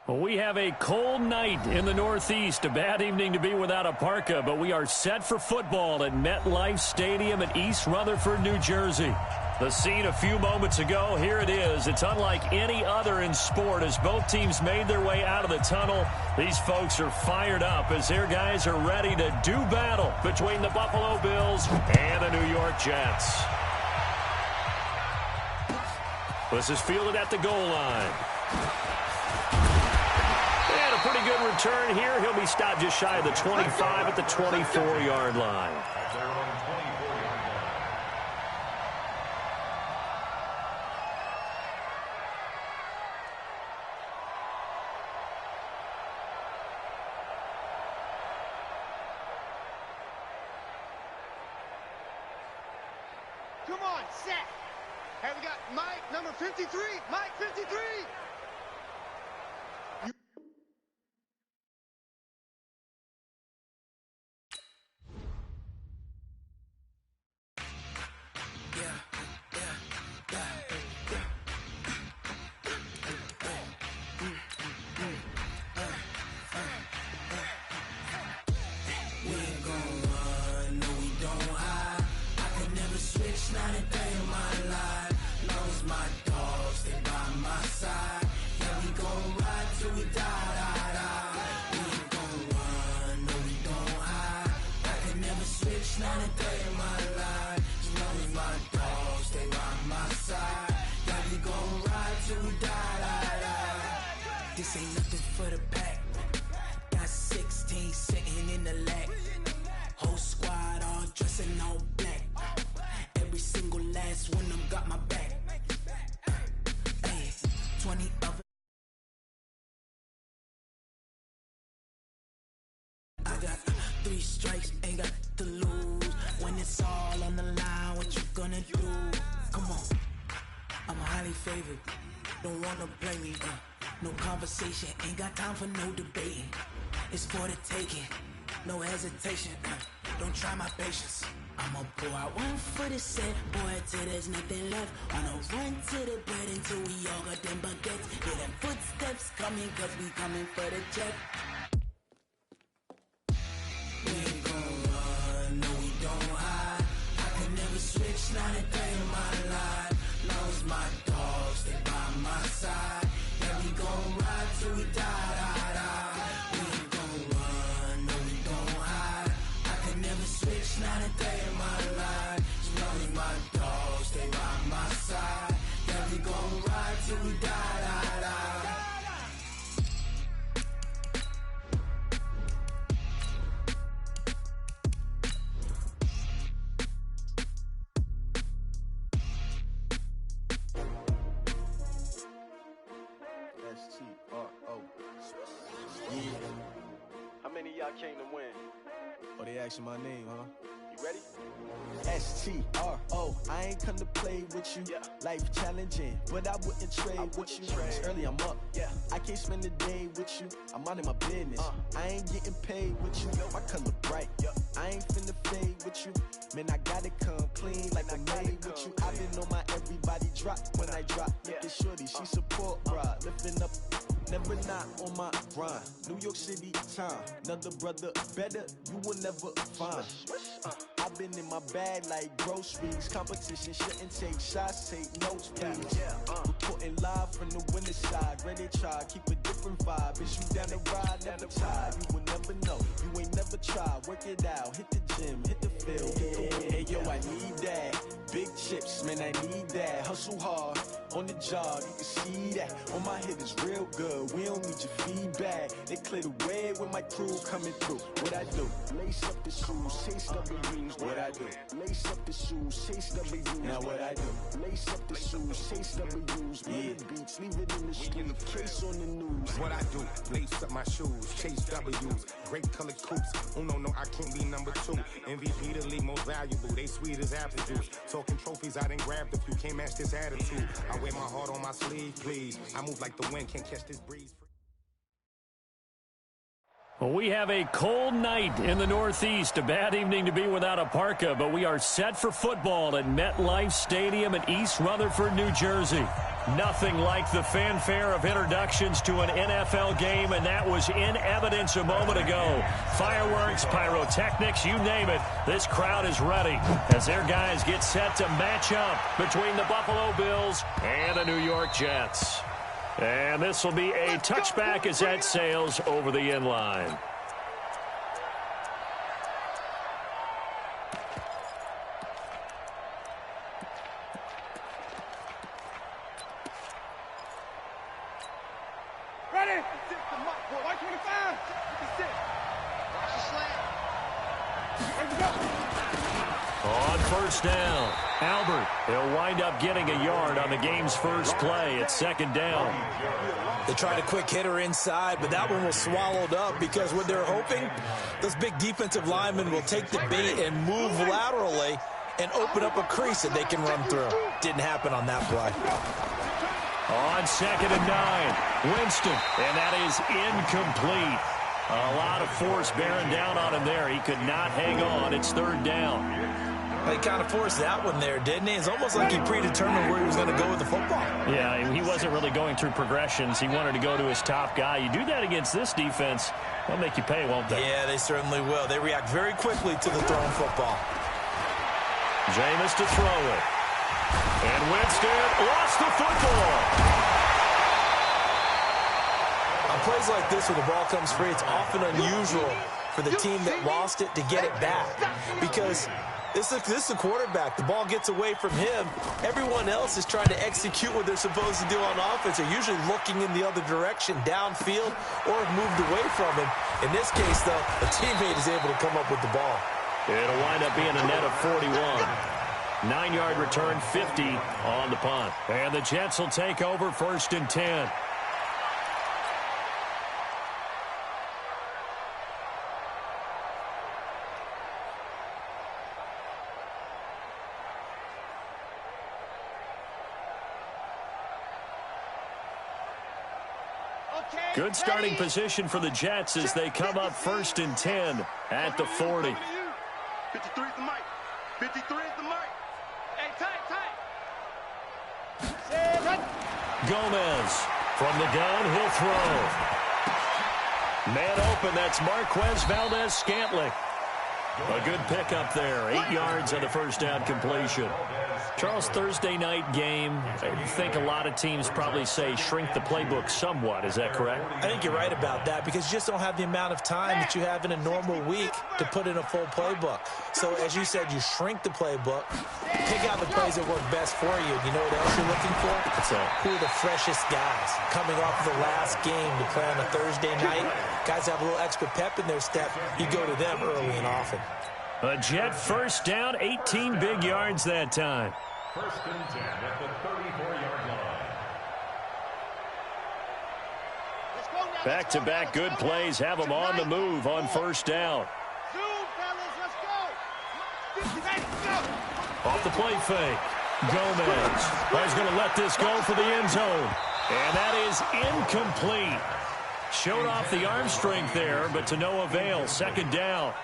Well, we have a cold night in the Northeast. A bad evening to be without a parka, but we are set for football at MetLife Stadium in East Rutherford, New Jersey. The scene a few moments ago, here it is. It's unlike any other in sport as both teams made their way out of the tunnel. These folks are fired up as their guys are ready to do battle between the Buffalo Bills and the New York Jets. This is fielded at the goal line. And a pretty good return here. He'll be stopped just shy of the 25 at the 24-yard line. Come on, set. Hey, we got Mike, number 53. Mike, 53. Not a day of my life. Knows my dogs, they by my side. Yeah, we gon' ride till we die. We ain't gon' run, no, we don't hide. I can never switch, not a day of my life. Knows my dogs, they by my side. Yeah, we gon' ride till we die. This ain't nothing for the pack. Got 16 sitting in the lag. Whole squad all dressing all black. Every single last one of them got my back. Hey, 20 of it. I got 3 strikes, ain't got to lose. When it's all on the line, what you gonna do? Come on, I'm highly favored. Don't wanna play me, no conversation. Ain't got time for no debating. It's for the taking, no hesitation. Don't try my patience. I'ma pour out one for the set, boy, till there's nothing left. Wanna run to the bread until we all got them baguettes. Hear them footsteps coming, cause we coming for the check. We ain't gon' run, no, we don't hide. I can never switch, not a day in my life. Lost my dogs, they by my side. Yeah, we gon' ride till we die. We ain't gon' run, no, we don't hide. I can never switch, not a day in my life. As long as my dogs stay by my side. Yeah, we gon' ride till we die. S-T-R-O. Yeah. How many of y'all came to win? Oh, they asking my name, huh? You ready? S-T-R-O. I ain't come to play with you. Yeah. Life challenging, but I wouldn't trade with you. It's early, I'm up. Yeah. I can't spend the day with you. I'm out of my business. I ain't getting paid with you. My color bright. I ain't finna fade with you. Man, I gotta come clean like I'm made with you. I've been on my everybody drop when I drop. Look at shorty, she support ride. Lifting up, never not on my grind. New York City time. Another brother better, you will never find. I've been in my bag like groceries. Competition shouldn't take shots, take notes, please. Reporting live from the winning side. Ready to try, keep a different vibe. Is you down the ride, never tired. You will never know, you ain't never tried. Work it out, hit the gym, hit the field, hit the win. Hey yo, I need that. Big chips, man, I need that. Hustle hard, on the job, you can see that. On my hit is real good, we don't need your feedback. They clear the way with my crew coming through. What I do? Lace up the shoes, chase W's. What I do? Lace up the shoes, chase W's. Now what I do? Lace up the shoes, chase W's. Yeah. Beats, leave it in the street, case on the news. What I do? Lace up my shoes, chase W's. Great colored coops. Oh no, I can't be number 2. MVP the league most valuable. They sweet as apple juice. Talking trophies, I done grabbed a few. Can't match this attitude. I wear my heart on my sleeve, please. I move like the wind, can't catch this breeze. Well, we have a cold night in the Northeast. A bad evening to be without a parka, but we are set for football at MetLife Stadium in East Rutherford, New Jersey. Nothing like the fanfare of introductions to an NFL game, and that was in evidence a moment ago. Fireworks, pyrotechnics, you name it. This crowd is ready as their guys get set to match up between the Buffalo Bills and the New York Jets. And this will be a touchback as that sails over the end line. Ready? White 25. Watch the slant. Ready to go. On first down, Albert. He'll wind up getting a yard on the game's first play at second down. They tried a quick hitter inside, but that one was swallowed up because what they're hoping, those big defensive linemen will take the bait and move laterally and open up a crease that they can run through. Didn't happen on that play. On second and 9, Winston, and that is incomplete. A lot of force bearing down on him there. He could not hang on. It's third down. He kind of forced that one there, didn't he? It's almost like he predetermined where he was going to go with the football. Yeah, he wasn't really going through progressions. He wanted to go to his top guy. You do that against this defense, they'll make you pay, won't they? Yeah, they certainly will. They react very quickly to the thrown football. Jameis to throw it. And Winston lost the football. On plays like this, when the ball comes free, it's often unusual for the team that lost it to get it back. Because this is a quarterback. The ball gets away from him. Everyone else is trying to execute what they're supposed to do on offense. They're usually looking in the other direction, downfield, or have moved away from him. In this case, though, a teammate is able to come up with the ball. It'll wind up being a net of 41. 9-yard return, 50 on the punt. And the Jets will take over first and 10. Good starting position for the Jets as they come up first and 10 at the 40. 53 is the mic. 53 is the mic. Hey, tight. Gomez from the gun, he'll throw. Man open, that's Marquez Valdez-Scantling. A good pickup there, 8 yards on the first down completion. Charles, Thursday night game, I think a lot of teams probably say shrink the playbook somewhat. Is that correct? I think you're right about that because you just don't have the amount of time that you have in a normal week to put in a full playbook. So, as you said, you shrink the playbook, pick out the plays that work best for you. You know what else you're looking for? What's that? Who are the freshest guys coming off of the last game to play on a Thursday night? Guys have a little extra pep in their step. You go to them early and often. A Jet first down, 18 big yards that time. First and 10 at the 34-yard line. Back-to-back good plays have them on the move on first down. Off the play fake. Gomez is going to let this go for the end zone. And that is incomplete. Showed off the arm strength there, but to no avail. Second down.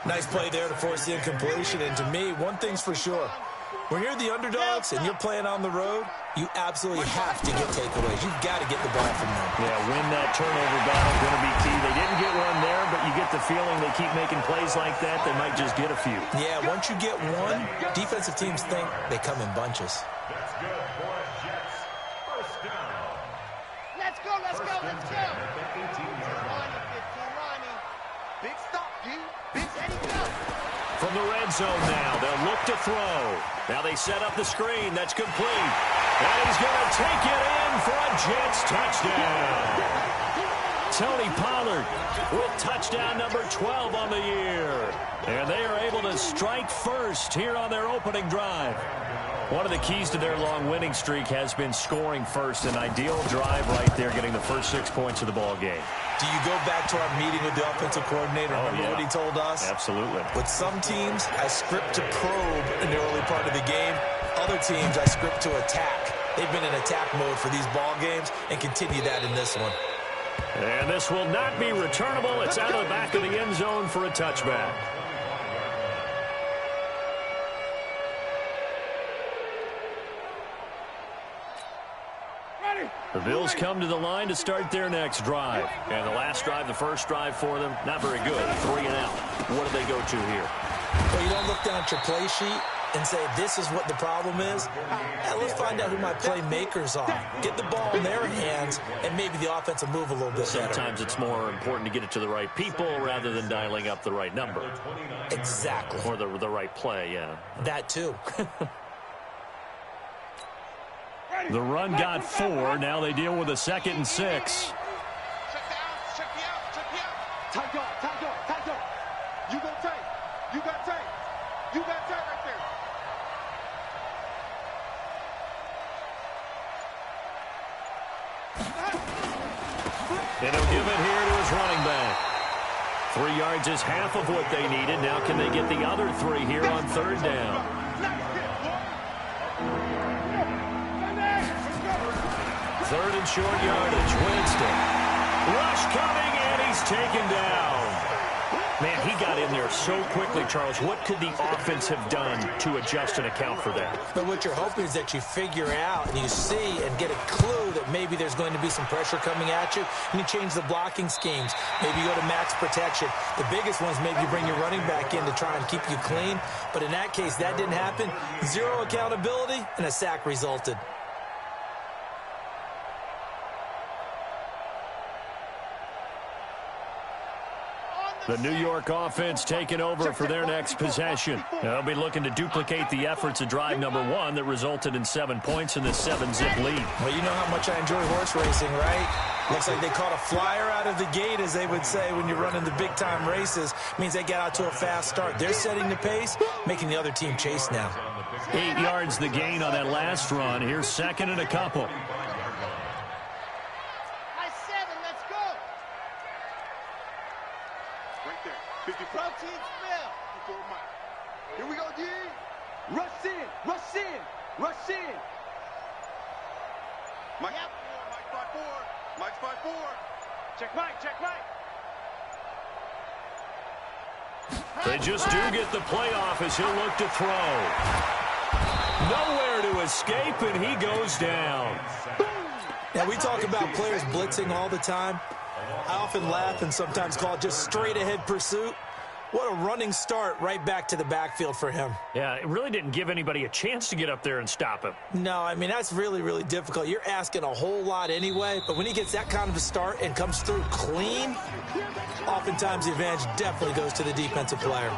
Nice play there to force the incompletion. And to me, one thing's for sure. When you're the underdogs and you're playing on the road, you absolutely have to get takeaways. You've got to get the ball from them. Yeah, win that turnover battle going to be key. They didn't get one there, but you get the feeling they keep making plays like that, they might just get a few. Yeah, once you get one, defensive teams think they come in bunches. That's good for Jets. First down. Let's go. Big stop, G. Big steady go. From the red zone now, they'll look to throw. Now they set up the screen. That's complete. And he's going to take it in for a Jets touchdown. Tony Pollard with touchdown number 12 on the year. And they are able to strike first here on their opening drive. One of the keys to their long winning streak has been scoring first. An ideal drive right there, getting the first 6 points of the ball game. Do you go back to our meeting with the offensive coordinator? Remember what he told us? Absolutely. With some teams, I script to probe in the early part of the game. Other teams, I script to attack. They've been in attack mode for these ball games and continue that in this one. And this will not be returnable. It's out of the back of the end zone for a touchback. The Bills come to the line to start their next drive. And the last drive, the first drive for them, not very good. 3 and out. What do they go to here? Well, you don't look down at your play sheet and say, this is what the problem is. Let's find out who my playmakers are. Get the ball in their hands, and maybe the offense will move a little bit better. Sometimes it's more important to get it to the right people rather than dialing up the right number. Exactly. Or the right play, yeah. That too. The run got 4. Now they deal with a 2nd and 6. Check the out, check the out, check the out. Tight dog, tight dog, tight dog. You go tight. You got tight. You got tight right there. And he'll give it here to his running back. 3 yards is half of what they needed. Now can they get the other 3 here on 3rd down? Third and short yardage. Winston. Rush coming, and he's taken down. Man, he got in there so quickly, Charles. What could the offense have done to adjust and account for that? But what you're hoping is that you figure out and you see and get a clue that maybe there's going to be some pressure coming at you, and you change the blocking schemes. Maybe you go to max protection. The biggest one is maybe you bring your running back in to try and keep you clean. But in that case, that didn't happen. 0 accountability, and a sack resulted. The New York offense taking over for their next possession. They'll be looking to duplicate the efforts of drive number 1 that resulted in 7 points in this 7-zip lead. Well, you know how much I enjoy horse racing, right? Looks like they caught a flyer out of the gate, as they would say when you're running the big-time races. Means they get out to a fast start. They're setting the pace, making the other team chase now. 8 yards the gain on that last run. Here's 2nd and a couple. Protein smell. Here we go, D. Rush in, rush in, rush in. Mike, yep. Mike's 5-4. Check Mike, check Mike. They just do get the playoff as he'll look to throw. Nowhere to escape, and he goes down. Now, we talk about players blitzing all the time. I often laugh and sometimes call it just straight-ahead pursuit. What a running start right back to the backfield for him. Yeah, it really didn't give anybody a chance to get up there and stop him. No, I mean, that's really, really difficult. You're asking a whole lot anyway, but when he gets that kind of a start and comes through clean, oftentimes the advantage definitely goes to the defensive player.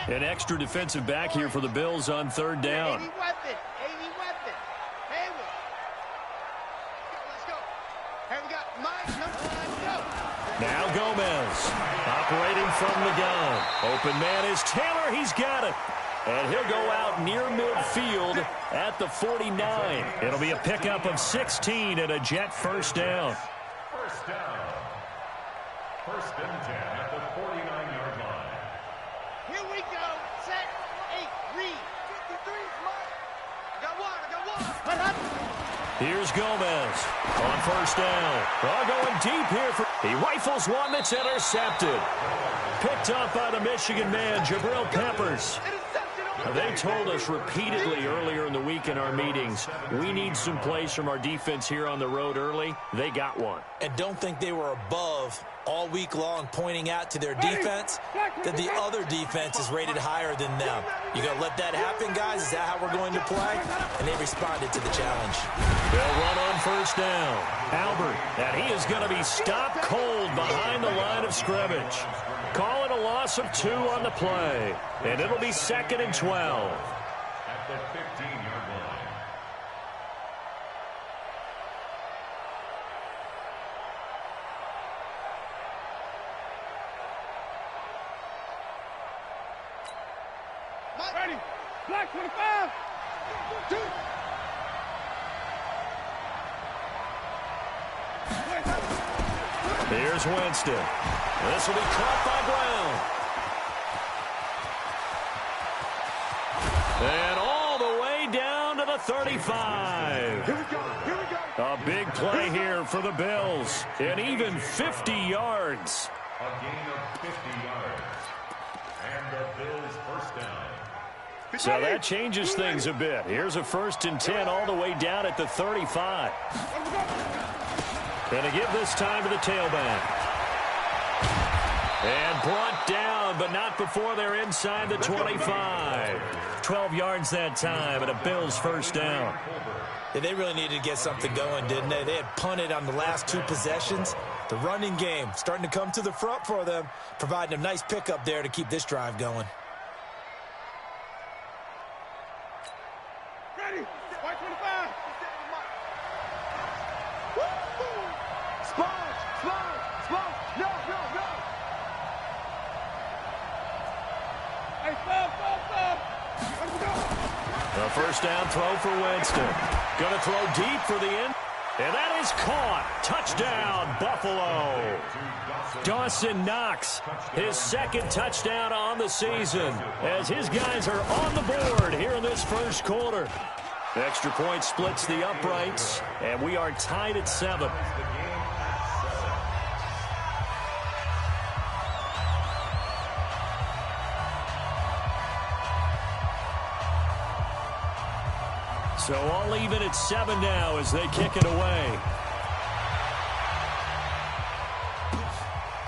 An extra defensive back here for the Bills on 3rd down. 80 weapon. Hayward. Let's go. Hey, we got Mike, number 1, go. Now Gomez operating from the gun. Open man is Taylor. He's got it. And he'll go out near midfield at the 49. It'll be a pickup of 16 and a Jet first down. First down. 1st and 10 at the 49-yard line. Here we go. Set. 8. Read. 53. Mike. I got one. Here's Gomez on 1st down. All going deep here. He rifles one that's intercepted. Picked up by the Michigan man, Jabril Peppers. They told us repeatedly earlier in the week in our meetings, we need some plays from our defense here on the road early. They got one. And don't think they were above all week long pointing out to their defense that the other defense is rated higher than them. You going to let that happen, guys? Is that how we're going to play? And they responded to the challenge. They'll run on 1st down. Albert, and he is going to be stopped cold behind the line of scrimmage. Call it a loss of 2 on the play. And it'll be 2nd and 12. At the 15-yard line. Mike. Ready. Black 25. 2. Here's Winston. This will be caught by Brown. And all the way down to the 35. Here we go. Here we go. A big play here for the Bills. And even 50 yards. A gain of 50 yards. And the Bills first down. So that changes things a bit. Here's a 1st and 10 all the way down at the 35. Going to give this time to the tailback. And brought down, but not before they're inside the 25. 12 yards that time and a Bills first down. Yeah, they really needed to get something going, didn't they? They had punted on the last 2 possessions. The running game starting to come to the front for them, providing a nice pickup there to keep this drive going. Ready. White 25. Sponge. No. Hey, stop. Let's go. A first down throw for Winston. Going to throw deep for the end. And that is caught. Touchdown, Buffalo. Dawson Knox, his 2nd touchdown on the season, as his guys are on the board here in this first quarter. Extra point splits the uprights, and we are tied at 7. So all even at 7 now as they kick it away.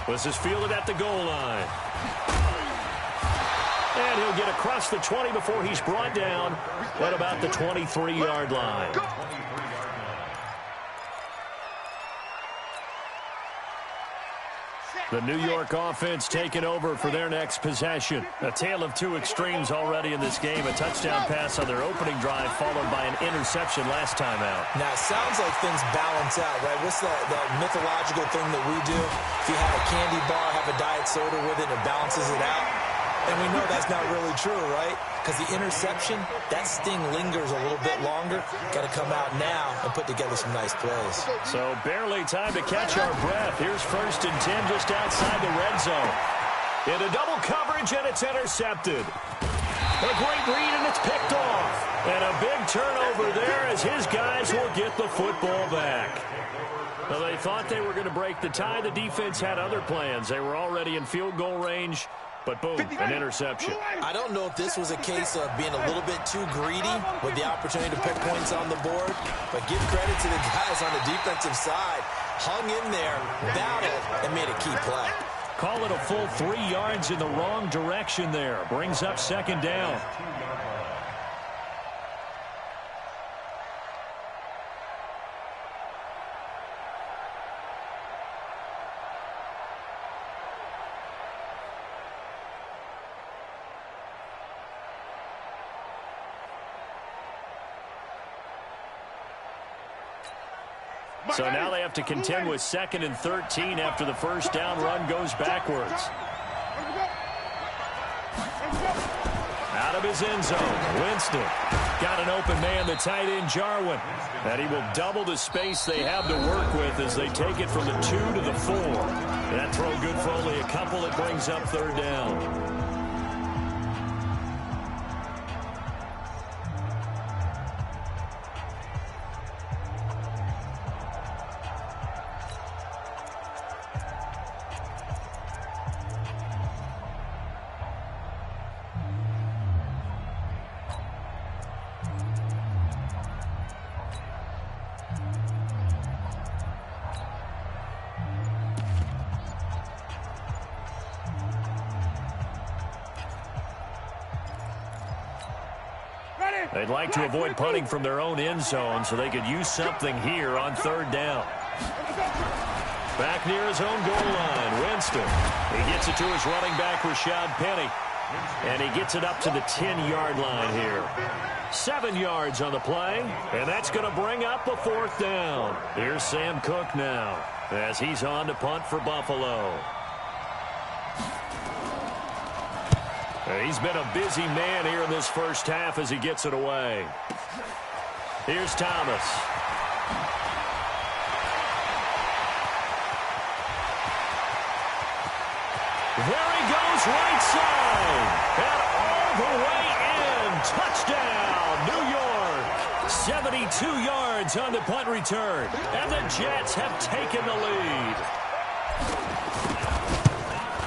This is fielded at the goal line. And he'll get across the 20 before he's brought down at about the 23-yard line. The New York offense taking over for their next possession. A tale of 2 extremes already in this game. A touchdown pass on their opening drive followed by an interception last time out. Now, it sounds like things balance out, right? What's that mythological thing that we do? If you have a candy bar, have a diet soda with it, it balances it out. And we know that's not really true, right? Because the interception, that sting lingers a little bit longer. Got to come out now and put together some nice plays. So barely time to catch our breath. Here's 1st and 10 just outside the red zone. Into double coverage, and it's intercepted. A great read, and it's picked off. And a big turnover there as his guys will get the football back. Well, they thought they were going to break the tie. The defense had other plans. They were already in field goal range. But boom, an interception. I don't know if this was a case of being a little bit too greedy with the opportunity to put points on the board, but give credit to the guys on the defensive side. Hung in there, battled, and made a key play. Call it a full 3 yards in the wrong direction there. Brings up 2nd down. So now they have to contend with 2nd and 13 after the first down run goes backwards. Out of his end zone, Winston. Got an open man, the tight end, Jarwin. And he will double the space they have to work with as they take it from the 2 to the 4. That throw good for only a couple. It brings up 3rd down. They'd like to avoid punting from their own end zone so they could use something here on 3rd down. Back near his own goal line, Winston. He gets it to his running back, Rashad Penny. And he gets it up to the 10-yard line here. 7 yards on the play, and that's going to bring up a 4th down. Here's Sam Cook now as he's on to punt for Buffalo. He's been a busy man here in this first half as he gets it away. Here's Thomas. There he goes, right side. And all the way in. Touchdown, New York. 72 yards on the punt return. And the Jets have taken the lead.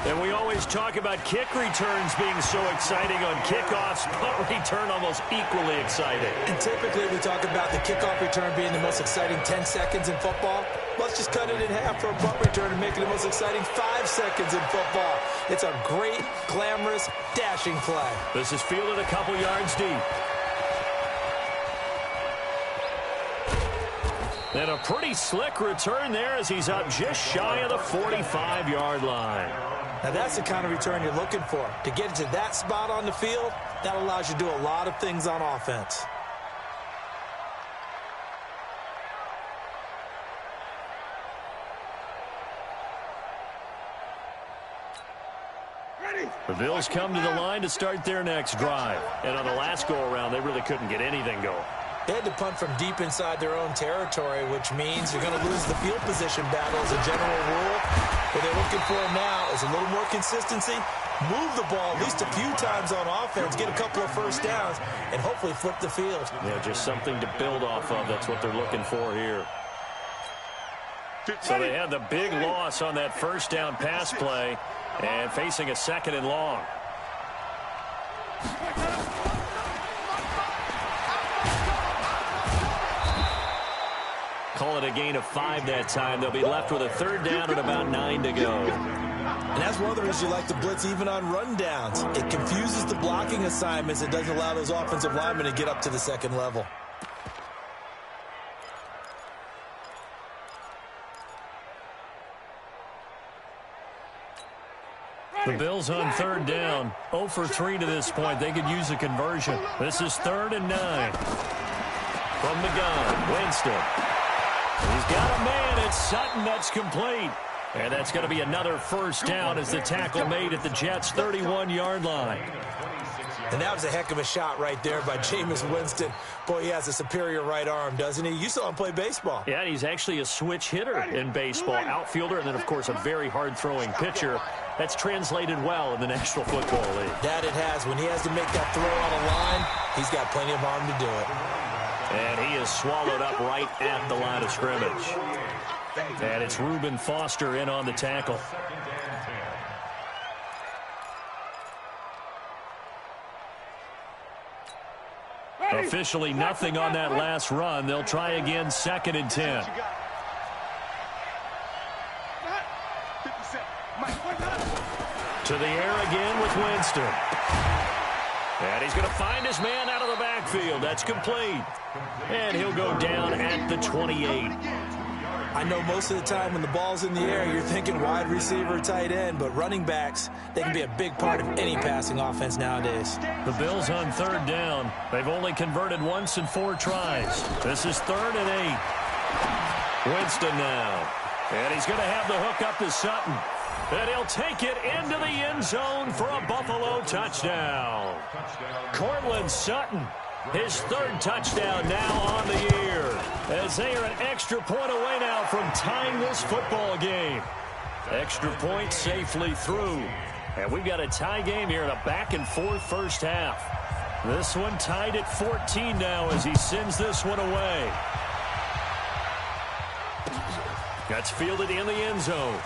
And we always talk about kick returns being so exciting on kickoffs. Punt return almost equally exciting. And typically we talk about the kickoff return being the most exciting 10 seconds in football. Let's just cut it in half for a punt return and make it the most exciting 5 seconds in football. It's a great, glamorous, dashing play. This is fielded a couple yards deep. And a pretty slick return there as he's up just shy of the 45-yard line. Now that's the kind of return you're looking for. To get to that spot on the field, that allows you to do a lot of things on offense. The Bills come to the line to start their next drive. And on the last go-around, they really couldn't get anything going. They had to punt from deep inside their own territory, which means you're going to lose the field position battle as a general rule. What they're looking for now is a little more consistency, move the ball at least a few times on offense, get a couple of first downs, and hopefully flip the field. Yeah, just something to build off of. That's what they're looking for here. So they had the big loss on that first down pass play and facing a second and long. Call it a gain of 5 that time. They'll be left with a third down and about 9 to go. And that's one of the reasons you like the blitz even on rundowns. It confuses the blocking assignments. It doesn't allow those offensive linemen to get up to the second level. The Bills on third down. 0 for 3 to this point. They could use a conversion. This is 3rd and 9. From the gun, Winston. He's got a man. It's Sutton. That's complete. And that's going to be another first down as the tackle made at the Jets' 31-yard line. And that was a heck of a shot right there by Jameis Winston. Boy, he has a superior right arm, doesn't he? You saw him play baseball. Yeah, he's actually a switch hitter in baseball. Outfielder and then, of course, a very hard-throwing pitcher. That's translated well in the National Football League. That it has. When he has to make that throw on a line, he's got plenty of arm to do it. And he is swallowed up right at the line of scrimmage. And it's Reuben Foster in on the tackle. Officially nothing on that last run. They'll try again, 2nd and 10. To the air again with Winston. And he's going to find his man out of the backfield. That's complete. And he'll go down at the 28. I know most of the time when the ball's in the air, you're thinking wide receiver, tight end, but running backs, they can be a big part of any passing offense nowadays. The Bills on third down. They've only converted once in 4 tries. This is 3rd and 8. Winston now. And he's going to have the hook up to Sutton. And he'll take it into the end zone for a Buffalo touchdown. Cortland Sutton, his 3rd touchdown now on the year. As they are an extra point away now from tying this football game. Extra point safely through. And we've got a tie game here in a back-and-forth first half. This one tied at 14 now as he sends this one away. That's fielded in the end zone.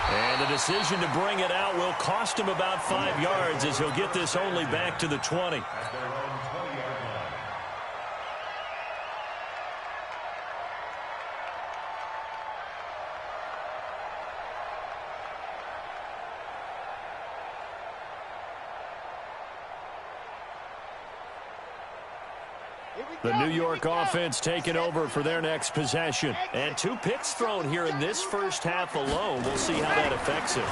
And the decision to bring it out will cost him about 5 yards as he'll get this only back to the 20. The New York offense taking over for their next possession. And 2 picks thrown here in this first half alone. We'll see how that affects him.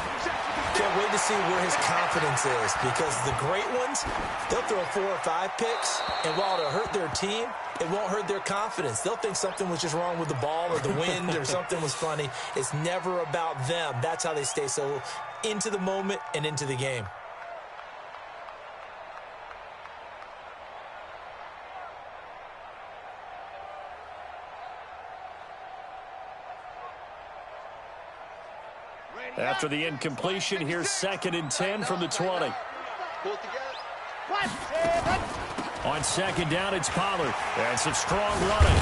Can't wait to see where his confidence is, because the great ones, they'll throw 4 or 5 picks, and while it'll hurt their team, it won't hurt their confidence. They'll think something was just wrong with the ball or the wind or something was funny. It's never about them. That's how they stay so into the moment and into the game. After the incompletion, here's 2nd and 10 from the 20. On 2nd down, it's Pollard. And some strong running.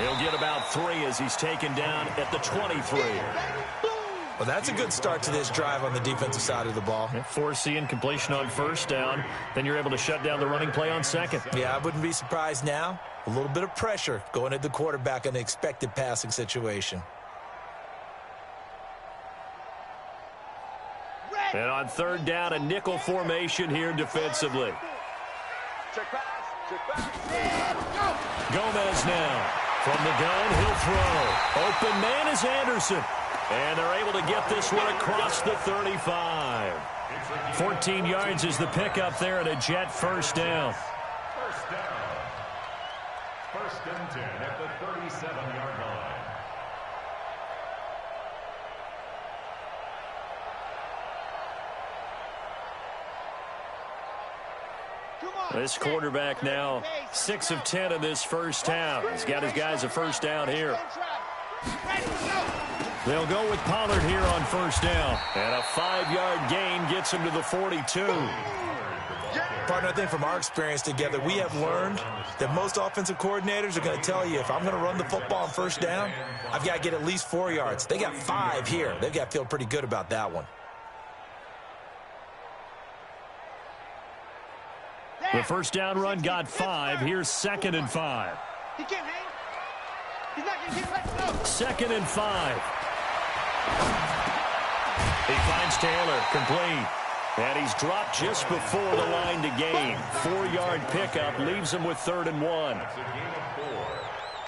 He'll get about 3 as he's taken down at the 23. Well, that's a good start to this drive on the defensive side of the ball. Force the incompletion on 1st down. Then you're able to shut down the running play on 2nd. Yeah, I wouldn't be surprised now. A little bit of pressure going at the quarterback in the expected passing situation. And on 3rd down, a nickel formation here defensively. Gomez now. From the gun, he'll throw. Open man is Anderson. And they're able to get this one across the 35. 14 yards is the pickup there and a Jet 1st down. 1st and 10 at the 37-yard line. This quarterback now 6 of 10 in this 1st half. He's got his guys a 1st down here. They'll go with Pollard here on 1st down. And a 5-yard gain gets him to the 42. Partner, I think from our experience together, we have learned that most offensive coordinators are going to tell you, if I'm going to run the football on 1st down, I've got to get at least 4 yards. They got 5 here. They've got to feel pretty good about that one. The 1st down run got 5. Here's 2nd and 5. He can't hang. He's not going to get let go. 2nd and 5. He finds Taylor, complete. And he's dropped just before the line to gain. 4-yard pickup leaves him with 3rd and 1. That's a gain of 4.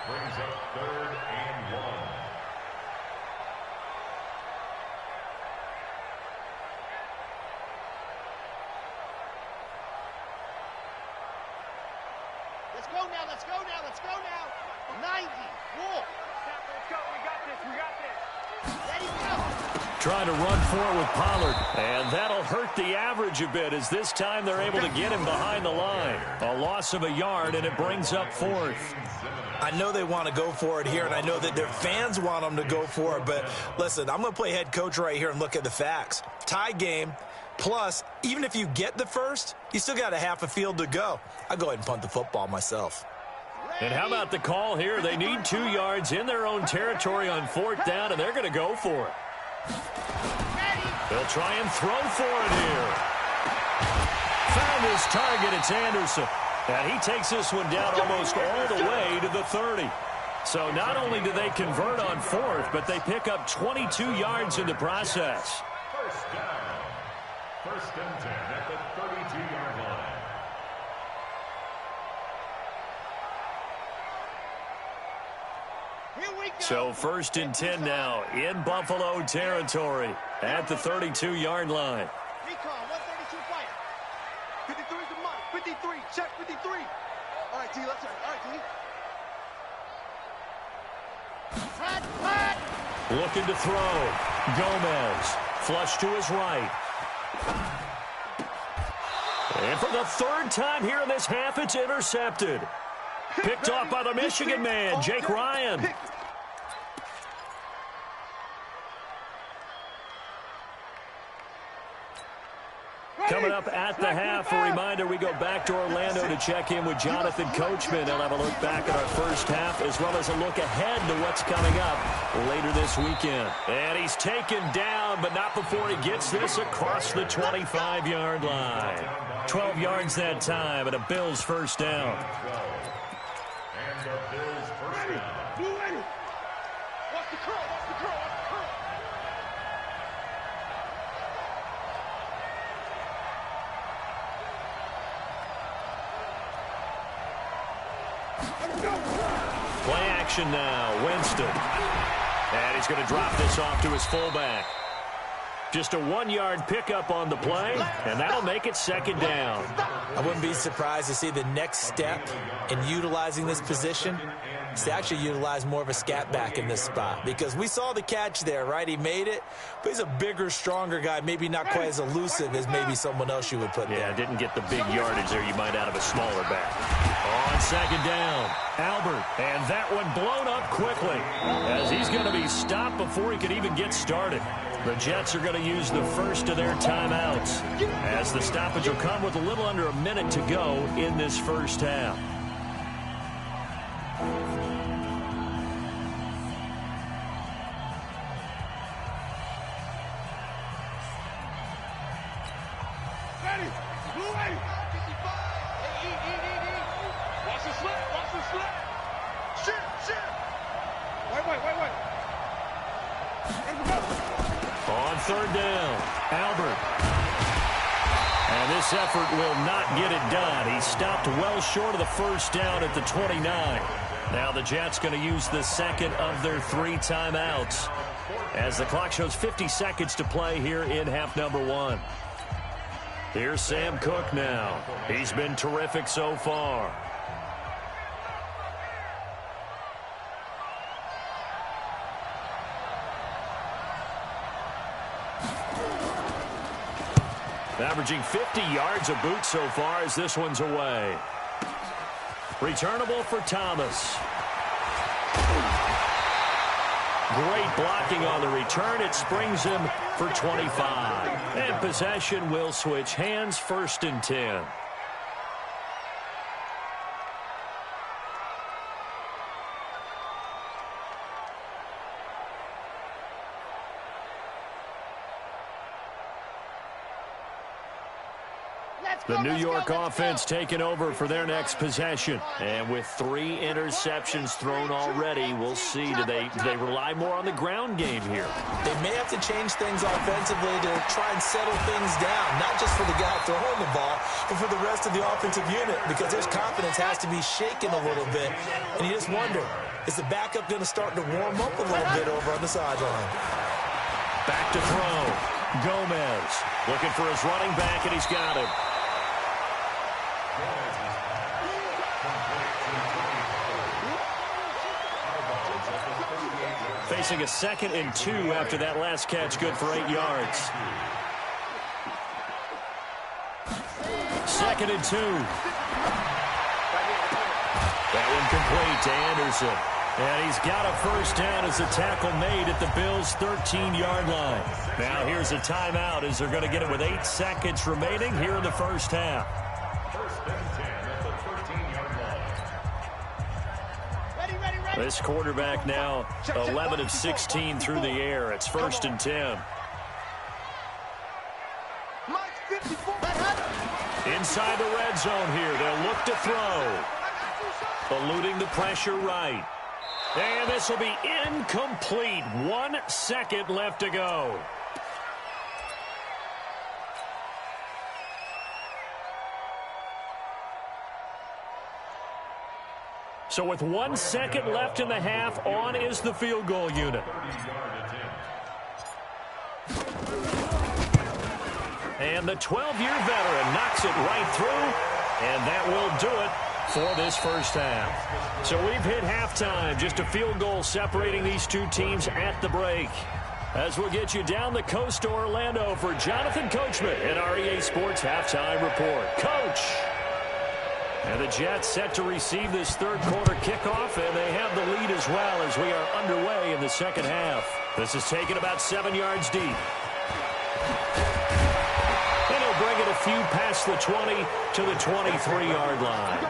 Brings up 3rd and 1. Let's go now, let's go now, let's go now. 90, walk. Let's go, we got this, we got this. Let him go. Trying to run for it with Pollard. And that'll hurt the average a bit as this time they're able to get him behind the line. A loss of a yard, and it brings up 4th. I know they want to go for it here, and I know that their fans want them to go for it. But listen, I'm going to play head coach right here and look at the facts. Tie game. Plus, even if you get the 1st, you still got a half a field to go. I'll go ahead and punt the football myself. And how about the call here? They need 2 yards in their own territory on 4th down, and they're going to go for it. They'll try and throw for it here. Found his target. It's Anderson. And he takes this one down almost all the way to the 30. So not only do they convert on 4th, but they pick up 22 yards in the process. 1st down. 1st and 10 at the 32-yard line. So 1st and 10 now in Buffalo territory at the 32-yard line. Recon, 132 fire. 53 is the mark. 53, check 53. All right, T, let's go. All right, T. Looking to throw. Gomez. Flush to his right. And for the 3rd time here in this half, it's intercepted. Picked off by the Michigan man, Jake Ryan. Coming up at the half, a reminder, we go back to Orlando to check in with Jonathan Coachman. They'll have a look back at our 1st half as well as a look ahead to what's coming up later this weekend. And he's taken down, but not before he gets this across the 25-yard line. 12 yards that time, and a Bills 1st down. And the Bills 1st down. Watch the curl, watch the curl, watch the curl. Play action now, Winston. And he's going to drop this off to his fullback. Just a 1-yard pickup on the play, and that'll make it 2nd down. I wouldn't be surprised to see the next step in utilizing this position is to actually utilize more of a scat back in this spot, because we saw the catch there, right? He made it, but he's a bigger, stronger guy, maybe not quite as elusive as maybe someone else you would put there. Yeah, didn't get the big yardage there you might out of a smaller back. On 2nd down, Albert, and that one blown up quickly as he's going to be stopped before he could even get started. The Jets are going to use the first of their timeouts, as the stoppage will come with a little under a minute to go in this first half. Ready. Blue ready. Watch the slip. Watch the slip. Shit. Wait. On third down, Albert. And this effort will not get it done. He stopped well short of the first down at the 29. Now the Jets going to use the second of their 3 timeouts, as the clock shows 50 seconds to play here in half number 1. Here's Sam Cook now. He's been terrific so far. Averaging 50 yards a boot so far as this one's away. Returnable for Thomas. Great blocking on the return. It springs him for 25. And possession will switch hands, 1st and 10. The New York offense taking over for their next possession. And with 3 interceptions thrown already, we'll see. Do they rely more on the ground game here? They may have to change things offensively to try and settle things down, not just for the guy throwing the ball, but for the rest of the offensive unit, because his confidence has to be shaken a little bit. And you just wonder, is the backup going to start to warm up a little bit over on the sideline? Back to throw. Gomez looking for his running back, and he's got him. Facing a 2nd and 2 after that last catch, good for 8 yards. 2nd and 2. That one complete to Anderson. And he's got a first down as the tackle made at the Bills' 13-yard line. Now here's a timeout as they're going to get it with 8 seconds remaining here in the first half. 1st and 10 at the 13-yard line. This quarterback now 11 of 16 through the air. It's 1st and 10. Inside the red zone here. They'll look to throw. Eluding the pressure right. And this will be incomplete. 1 second left to go. So with 1 second left in the half, on is the field goal unit. And the 12-year veteran knocks it right through, and that will do it for this first half. So we've hit halftime, just a field goal separating these two teams at the break. As we'll get you down the coast to Orlando for Jonathan Coachman in our EA Sports Halftime Report. Coach! And the Jets set to receive this third quarter kickoff, and they have the lead as well as we are underway in the second half. This is taken about 7 yards deep. And he'll bring it a few past the 20 to the 23-yard line.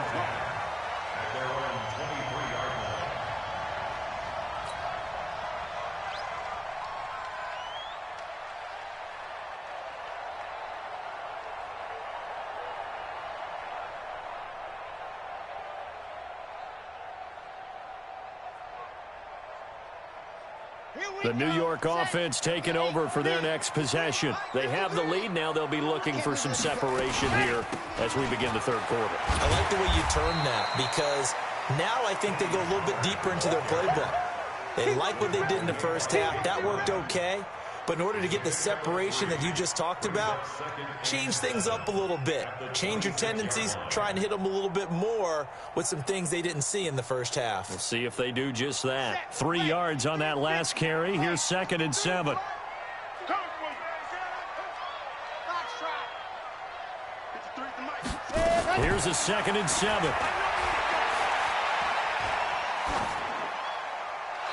The New York offense taking over for their next possession. They have the lead. Now they'll be looking for some separation here as we begin the third quarter. I like the way you turned that, because now I think they go a little bit deeper into their playbook. They like what they did in the first half. That worked okay. But in order to get the separation that you just talked about, change things up a little bit. Change your tendencies, try and hit them a little bit more with some things they didn't see in the first half. We'll see if they do just that. 3 yards on that last carry. Here's 2nd and 7. Here's a 2nd and 7.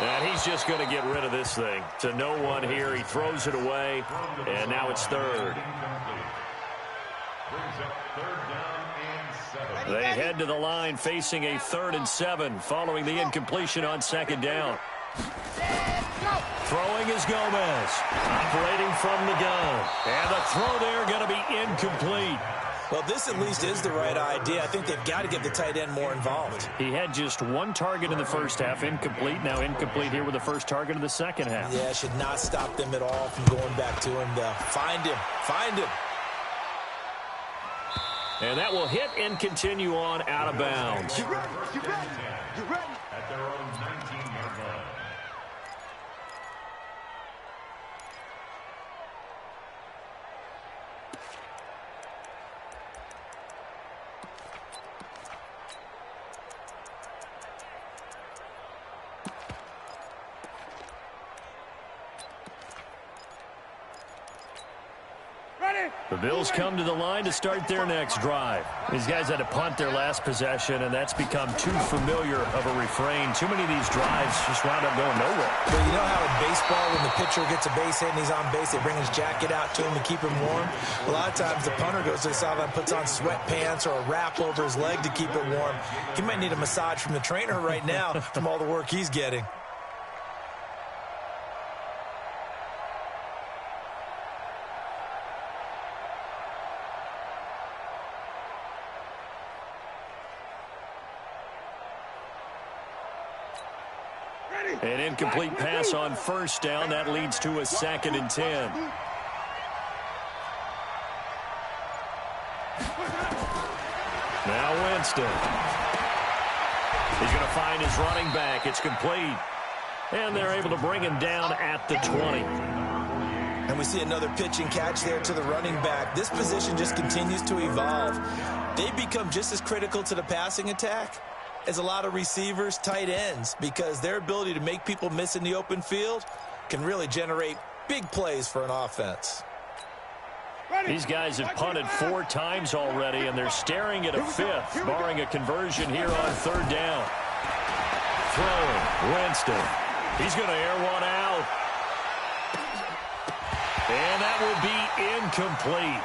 And he's just going to get rid of this thing. To no one here. He throws it away, and now it's third. They head to the line facing a 3rd and 7 following the incompletion on 2nd down. Throwing is Gomez. Operating from the gun. And the throw there going to be incomplete. Well, this at least is the right idea. I think they've got to get the tight end more involved. He had just 1 target in the first half, incomplete. Now incomplete here with the first target of the second half. Yeah, should not stop them at all from going back to him, though. Find him. Find him. And that will hit and continue on out of bounds. You ready? You ready? You ready? At their own 19-yard line. The Bills come to the line to start their next drive. These guys had to punt their last possession, and that's become too familiar of a refrain. Too many of these drives just wound up going nowhere. But you know how in baseball, when the pitcher gets a base hit and he's on base, they bring his jacket out to him to keep him warm? A lot of times the punter goes to the sideline, puts on sweatpants or a wrap over his leg to keep it warm. He might need a massage from the trainer right now from all the work he's getting. An incomplete pass on 1st down. That leads to a 2nd and 10. Now Winston. He's going to find his running back. It's complete. And they're able to bring him down at the 20. And we see another pitch and catch there to the running back. This position just continues to evolve. They become just as critical to the passing attack as a lot of receivers, tight ends, because their ability to make people miss in the open field can really generate big plays for an offense. These guys have punted 4 times already, and they're staring at a 5th, barring a conversion here on 3rd down. Throwing, Winston. He's going to air one out. And that will be incomplete.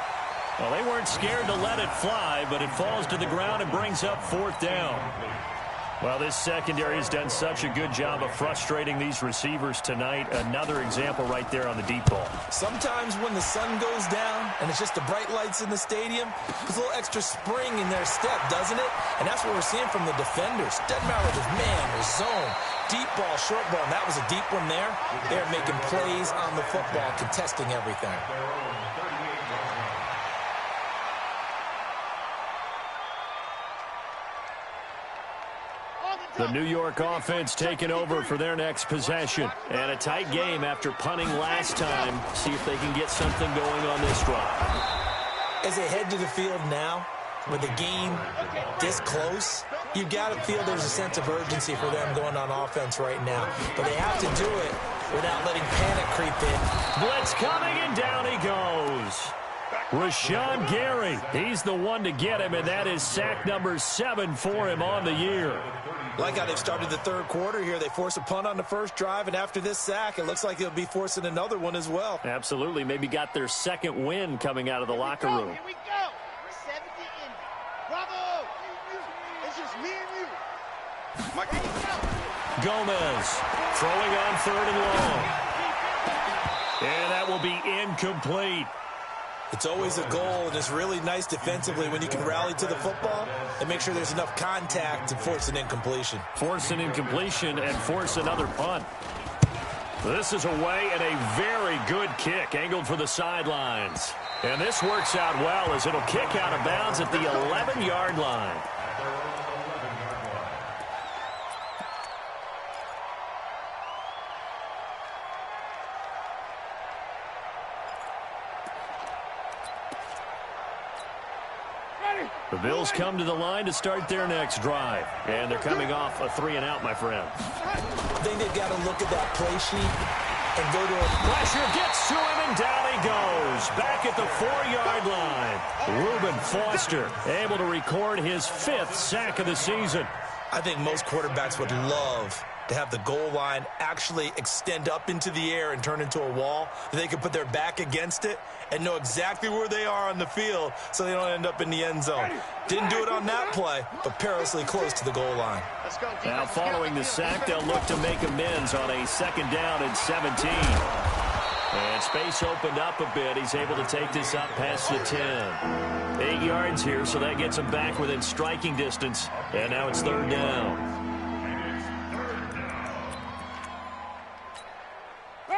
Well, they weren't scared to let it fly, but it falls to the ground and brings up 4th down. Well, this secondary has done such a good job of frustrating these receivers tonight. Another example right there on the deep ball. Sometimes when the sun goes down and it's just the bright lights in the stadium, there's a little extra spring in their step, doesn't it? And that's what we're seeing from the defenders. Doesn't matter if it's man or zone, deep ball, short ball, and that was a deep one there. They're making plays on the football, contesting everything. The New York offense taking over for their next possession. And a tight game after punting last time. See if they can get something going on this drive. As they head to the field now, with the game this close, you've got to feel there's a sense of urgency for them going on offense right now. But they have to do it without letting panic creep in. Blitz coming, and down he goes. Rashawn Gary, he's the one to get him, and that is sack number 7 for him on the year. Like how they've started the 3rd quarter here. They force a punt on the first drive, and after this sack, it looks like they'll be forcing another one as well. Absolutely. Maybe got their 2nd win coming out of the locker room. Here we go. 70 in. Bravo. It's just me and you. Gomez throwing on 3rd and long. And that will be incomplete. It's always a goal, and it's really nice defensively when you can rally to the football and make sure there's enough contact to force an incompletion. Force an incompletion and force another punt. This is away and a very good kick angled for the sidelines. And this works out well as it'll kick out of bounds at the 11-yard line. The Bills come to the line to start their next drive. And they're coming off a 3-and-out, my friend. I think they've got to look at that play sheet and go to a... Pressure gets to him, and down he goes. Back at the 4-yard line. Reuben Foster able to record his 5th sack of the season. I think most quarterbacks would love to have the goal line actually extend up into the air and turn into a wall. They can put their back against it and know exactly where they are on the field so they don't end up in the end zone. Didn't do it on that play, but perilously close to the goal line. Now following the sack, they'll look to make amends on a 2nd down and 17. And space opened up a bit. He's able to take this up past the 10. 8 yards here, so that gets him back within striking distance. And now it's 3rd down.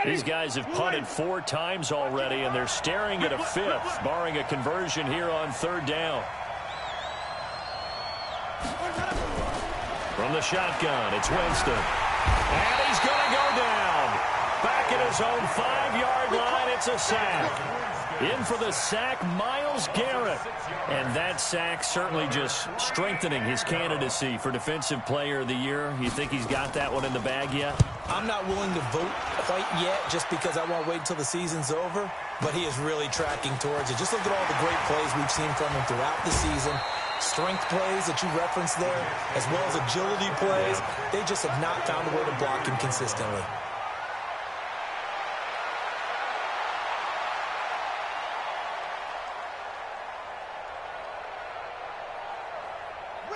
These guys have punted 4 times already, and they're staring at a 5th, barring a conversion here on 3rd down. From the shotgun, it's Winston. And he's going to go down. Back at his own 5-yard line, it's a sack. In for the sack, Myles Garrett. And that sack certainly just strengthening his candidacy for Defensive Player of the Year. You think he's got that one in the bag yet? I'm not willing to vote quite yet just because I want to wait until the season's over, but he is really tracking towards it. Just look at all the great plays we've seen from him throughout the season. Strength plays that you referenced there, as well as agility plays. They just have not found a way to block him consistently.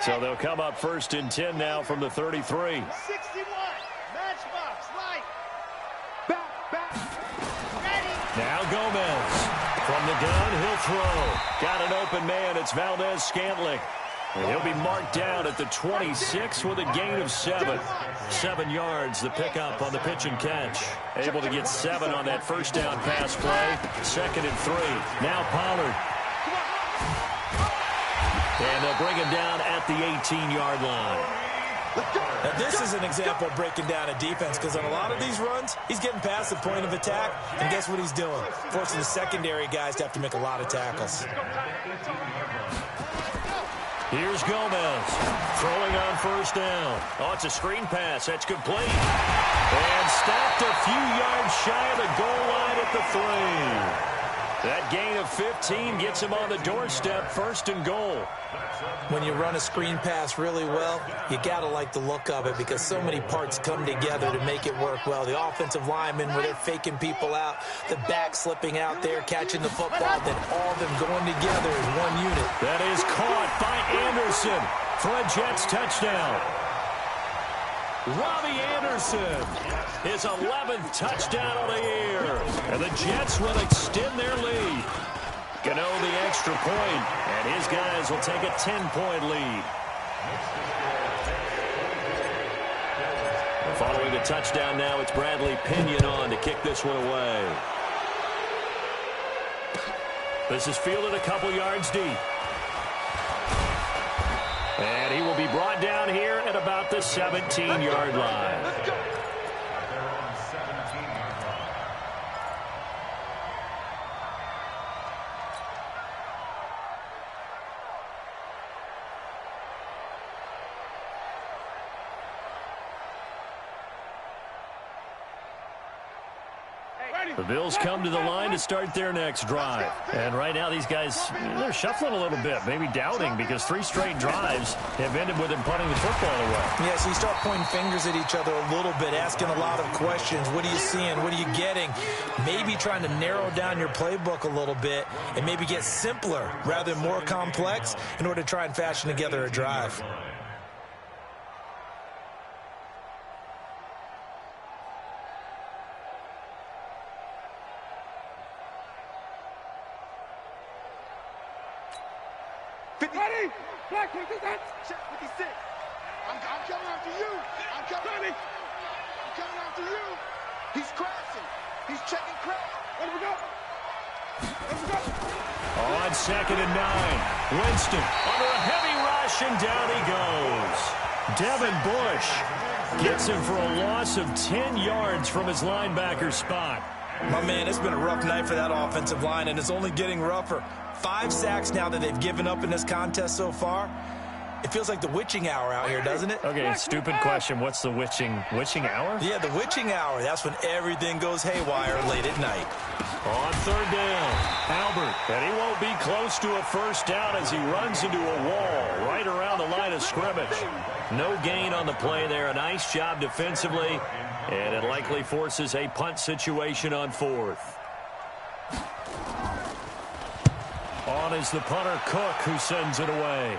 So they'll come up 1st and 10 now from the 33. 61. Matchbox. Light. Back. Ready. Now Gomez. From the gun, he'll throw. Got an open man. It's Valdez-Scantling. And he'll be marked down at the 26 with a gain of 7. 7 yards, the pickup on the pitch and catch. Able to get 7 on that 1st down pass play. 2nd and 3. Now Pollard. And they'll bring him down at the 18-yard line. Now, this is an example of breaking down a defense, because on a lot of these runs, he's getting past the point of attack, and guess what he's doing? Forcing the secondary guys to have to make a lot of tackles. Here's Gomez throwing on 1st down. Oh, it's a screen pass. That's complete. And stopped a few yards shy of the goal line at the 3. That gain of 15 gets him on the doorstep, 1st and goal. When you run a screen pass really well, you got to like the look of it because so many parts come together to make it work well. The offensive linemen, where they're faking people out, the back slipping out there, catching the football, then all of them going together as one unit. That is caught by Anderson for a Jets touchdown. Robbie Anderson, his 11th touchdown of the year. And the Jets will extend their lead. Gano the extra point, and his guys will take a 10-point lead. And following the touchdown now, it's Bradley Pinion on to kick this one away. This is fielded a couple yards deep. And he will be brought down here at about the 17-yard line. The Bills come to the line to start their next drive. And right now these guys, they're shuffling a little bit, maybe doubting, because 3 straight drives have ended with them punting the football away. Yeah, so you start pointing fingers at each other a little bit, asking a lot of questions. What are you seeing? What are you getting? Maybe trying to narrow down your playbook a little bit and maybe get simpler rather than more complex in order to try and fashion together a drive. Ready? Black 56. Check 56. I'm coming after you. I'm coming after you. He's crashing. He's checking crash. Let him go. On 2nd and 9. Winston under a heavy rush, and down he goes. Devin Bush gets him for a loss of 10 yards from his linebacker spot. My man, it's been a rough night for that offensive line, and it's only getting rougher. 5 sacks now that they've given up in this contest so far. It feels like the witching hour out here, doesn't it? Okay, stupid question. What's the witching hour? Yeah, the witching hour. That's when everything goes haywire late at night. On third down, Albert. And he won't be close to a first down as he runs into a wall right around the line of scrimmage. No gain on the play there. A nice job defensively. And it likely forces a punt situation on fourth. On is the punter, Cook, who sends it away.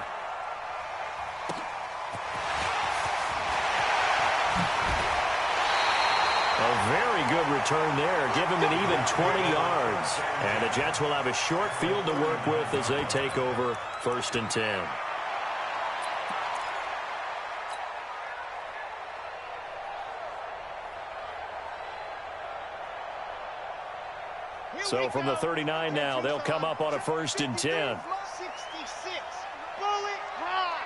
A very good return there. Give him an even 20 yards. And the Jets will have a short field to work with as they take over 1st and 10. So from the 39 now, they'll come up on a 1st and 10. 66. Bullet high.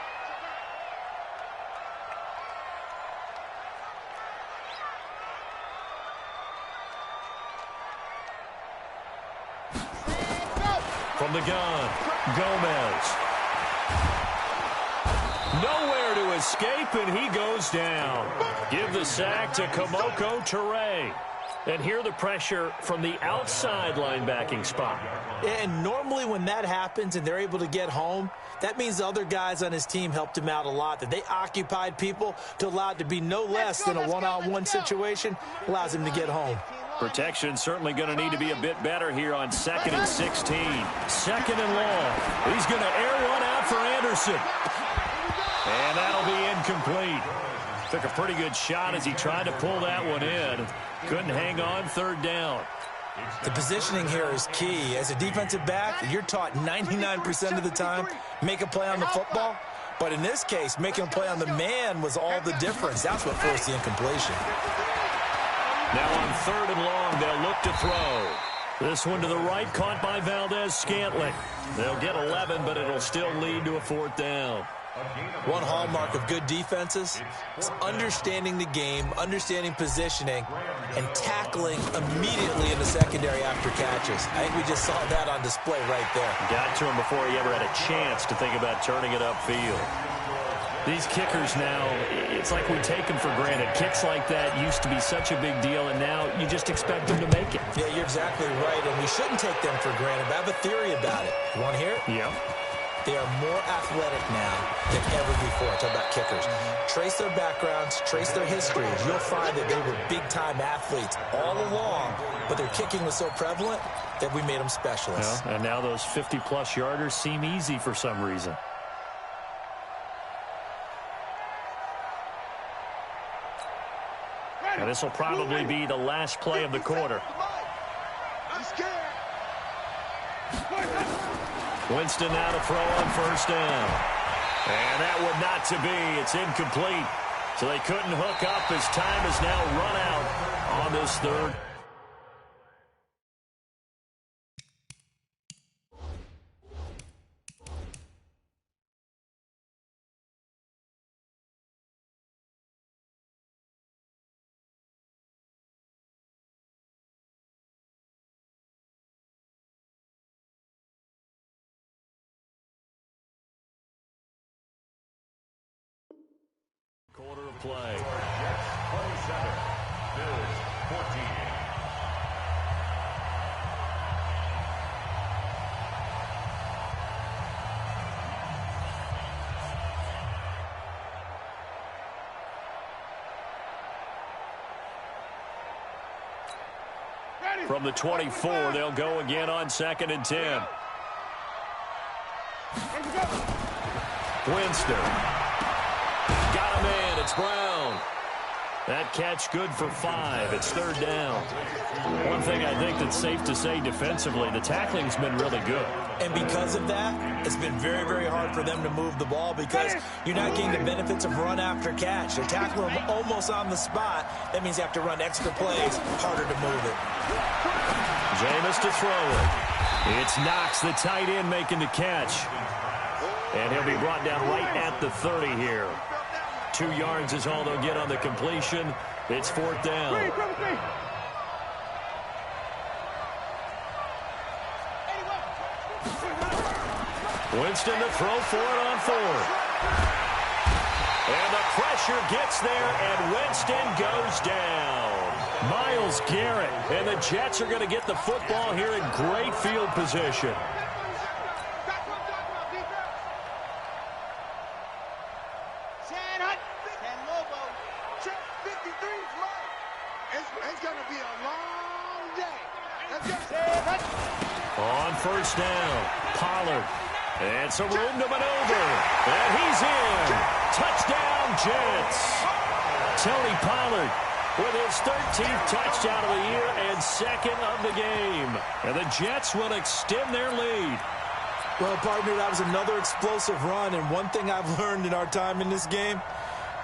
From the gun, Gomez. Nowhere to escape, and he goes down. Give the sack to Kamoko Toure. And here the pressure from the outside linebacking spot. And normally when that happens and they're able to get home, that means the other guys on his team helped him out a lot. That they occupied people to allow it to be no less than a one-on-one situation allows him to get home. Protection certainly going to need to be a bit better here on 2nd and 16. 2nd and long. He's going to air one out for Anderson. And that'll be incomplete. Took a pretty good shot as he tried to pull that one in. Couldn't hang on 3rd down. The positioning here is key. As a defensive back, you're taught 99% of the time, make a play on the football. But in this case, making a play on the man was all the difference. That's what forced the incompletion. Now on 3rd and long, they'll look to throw. This one to the right, caught by Valdez-Scantling. They'll get 11, but it'll still lead to a 4th down. One hallmark of good defenses is understanding the game, understanding positioning, and tackling immediately in the secondary after catches. I think we just saw that on display right there. Got to him before he ever had a chance to think about turning it upfield. These kickers now, it's like we take them for granted. Kicks like that used to be such a big deal, and now you just expect them to make it. Yeah, you're exactly right, and we shouldn't take them for granted. But I have a theory about it. You want to hear it? Yeah. They are more athletic now than ever before. Talk about kickers. Trace their backgrounds, trace their histories. You'll find that they were big-time athletes all along, but their kicking was so prevalent that we made them specialists. Yeah, and now those 50-plus yarders seem easy for some reason. And this will probably be the last play of the quarter. I'm scared. Winston now to throw on 1st down. And that would not to be. It's incomplete. So they couldn't hook up as time has now run out on this 3rd. Quarter of play. Jets 27, Bills 14. From the 24, they'll go again on 2nd and 10. Winston. Got a man. It's Brown. That catch good for 5. It's 3rd down. One thing I think that's safe to say defensively, the tackling's been really good. And because of that, it's been very, very hard for them to move the ball because you're not getting the benefits of run after catch. They're tackling them almost on the spot. That means you have to run extra plays, harder to move it. Jameis to throw it. It's Knox, the tight end, making the catch. And he'll be brought down right at the 30 here. 2 yards is all they'll get on the completion. It's 4th down. Winston to throw for it on 4th. And the pressure gets there, and Winston goes down. Myles Garrett, and the Jets are going to get the football here in great field position. It's going to be a long day. On first down, Pollard. And some room to maneuver. And he's in. Touchdown, Jets. Tony Pollard with his 13th touchdown of the year and second of the game. And the Jets will extend their lead. Well, partner, that was another explosive run. And one thing I've learned in our time in this game,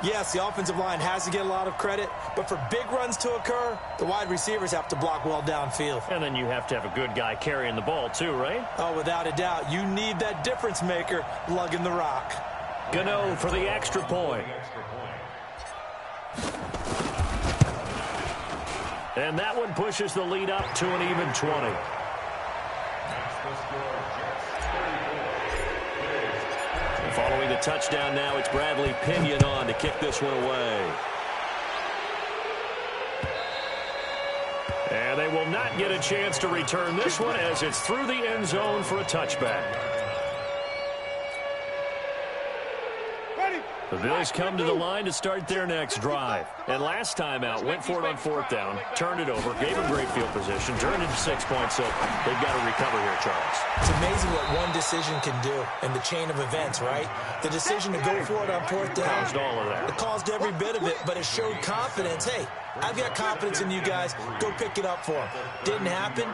yes, the offensive line has to get a lot of credit, but for big runs to occur, the wide receivers have to block well downfield. And then you have to have a good guy carrying the ball too, right? Oh, without a doubt. You need that difference maker lugging the rock. Gano for the extra point. And that one pushes the lead up to an even 20. Following the touchdown now, it's Bradley Pinion on to kick this one away. And they will not get a chance to return this one as it's through the end zone for a touchback. The Bills come to the line to start their next drive. And last time out, went for it on fourth down, turned it over, gave them great field position, turned into 6 points, so they've got to recover here, Charles. It's amazing what one decision can do in the chain of events, right? The decision to go for it on fourth down. Caused all of that. It caused every bit of it, but it showed confidence. Hey, I've got confidence in you guys. Go pick it up for them. Didn't happen.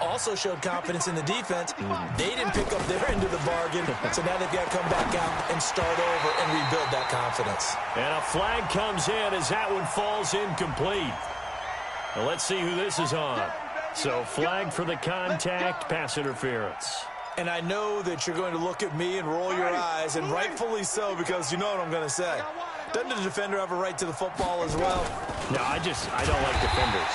Also showed confidence in the defense. They didn't pick up their end of the bargain, so now they've got to come back out and start over and rebuild that confidence. And a flag comes in as that one falls incomplete. Now let's see who this is on. So flag for the contact, pass interference. And I know that you're going to look at me and roll your eyes, and rightfully so, because you know what I'm going to say. Doesn't the defender have a right to the football as well? No, I don't like defenders.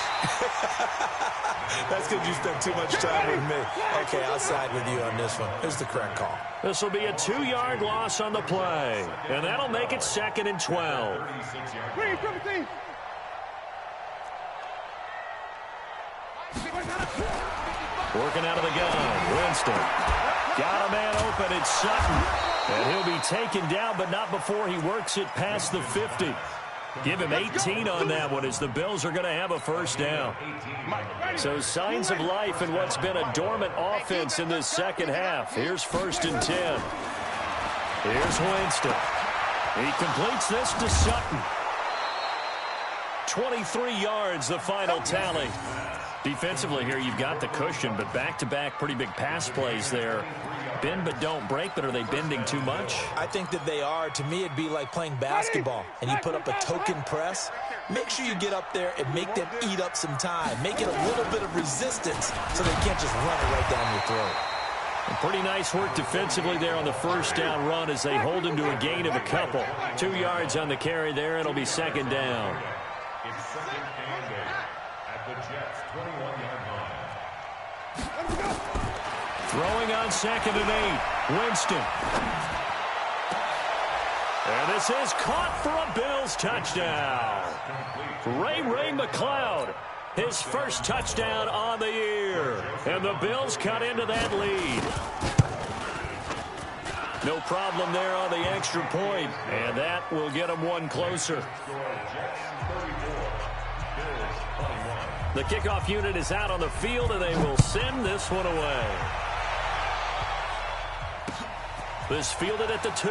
That's because you spent too much time with me. Okay, I'll side with you on this one. Here's the correct call. This will be a 2-yard loss on the play, and that'll make it 2nd and 12. Working out of the gun, Winston. Got a man open, it's Sutton. And he'll be taken down, but not before he works it past the 50. Give him 18 on that one as the Bills are going to have a first down. So signs of life in what's been a dormant offense in this second half. Here's 1st and 10. Here's Winston. He completes this to Sutton. 23 yards, the final tally. Defensively here, you've got the cushion, but back-to-back pretty big pass plays there. Bend but don't break, but are they bending too much? I think that they are. To me, it'd be like playing basketball, and you put up a token press. Make sure you get up there and make them eat up some time. Make it a little bit of resistance so they can't just run it right down your throat. And pretty nice work defensively there on the first down run as they hold him to a gain of a couple. 2 yards on the carry there. It'll be 2nd down. It's 2nd and 8 at the Jets' 21-yard line. Throwing on 2nd and 8. Winston. And this is caught for a Bills touchdown. Ray McLeod, his first touchdown on the year. And the Bills cut into that lead. No problem there on the extra point, and that will get them one closer. The kickoff unit is out on the field, and they will send this one away. This fielded at the 2.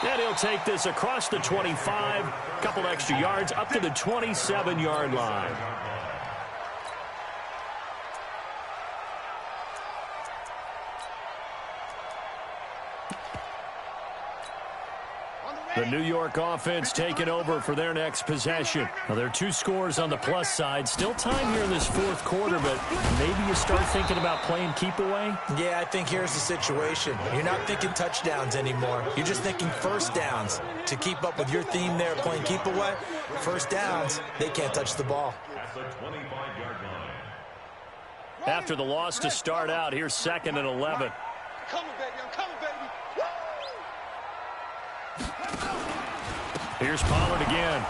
And he'll take this across the 25, couple extra yards up to the 27-yard line. The New York offense taking over for their next possession. Now, there are 2 scores on the plus side. Still time here in this 4th quarter, but maybe you start thinking about playing keep away? Yeah, I think here's the situation. You're not thinking touchdowns anymore. You're just thinking first downs. To keep up with your theme there, playing keep away, first downs, they can't touch the ball. At the 25-yard line. After the loss to start out, here's 2nd and 11. coming, baby. I'm coming, baby. Here's Pollard again.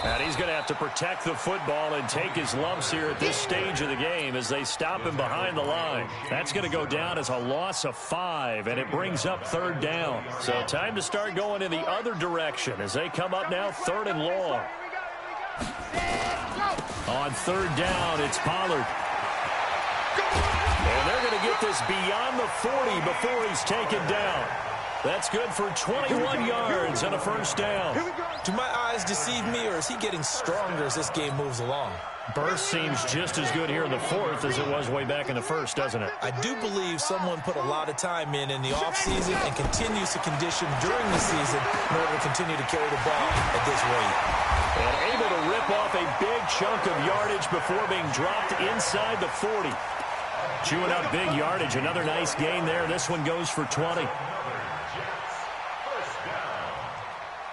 And he's going to have to protect the football and take his lumps here at this stage of the game as they stop him behind the line. That's going to go down as a loss of 5, and it brings up 3rd down. So time to start going in the other direction as they come up now 3rd and long. On 3rd down, it's Pollard. And they're going to get this beyond the 40 before he's taken down. That's good for 21 yards and a 1st down. Do my eyes deceive me, or is he getting stronger as this game moves along? Burst seems just as good here in the 4th as it was way back in the 1st, doesn't it? I do believe someone put a lot of time in the offseason and continues to condition during the season in order to continue to carry the ball at this rate. And able to rip off a big chunk of yardage before being dropped inside the 40. Chewing up big yardage. Another nice gain there. This one goes for 20.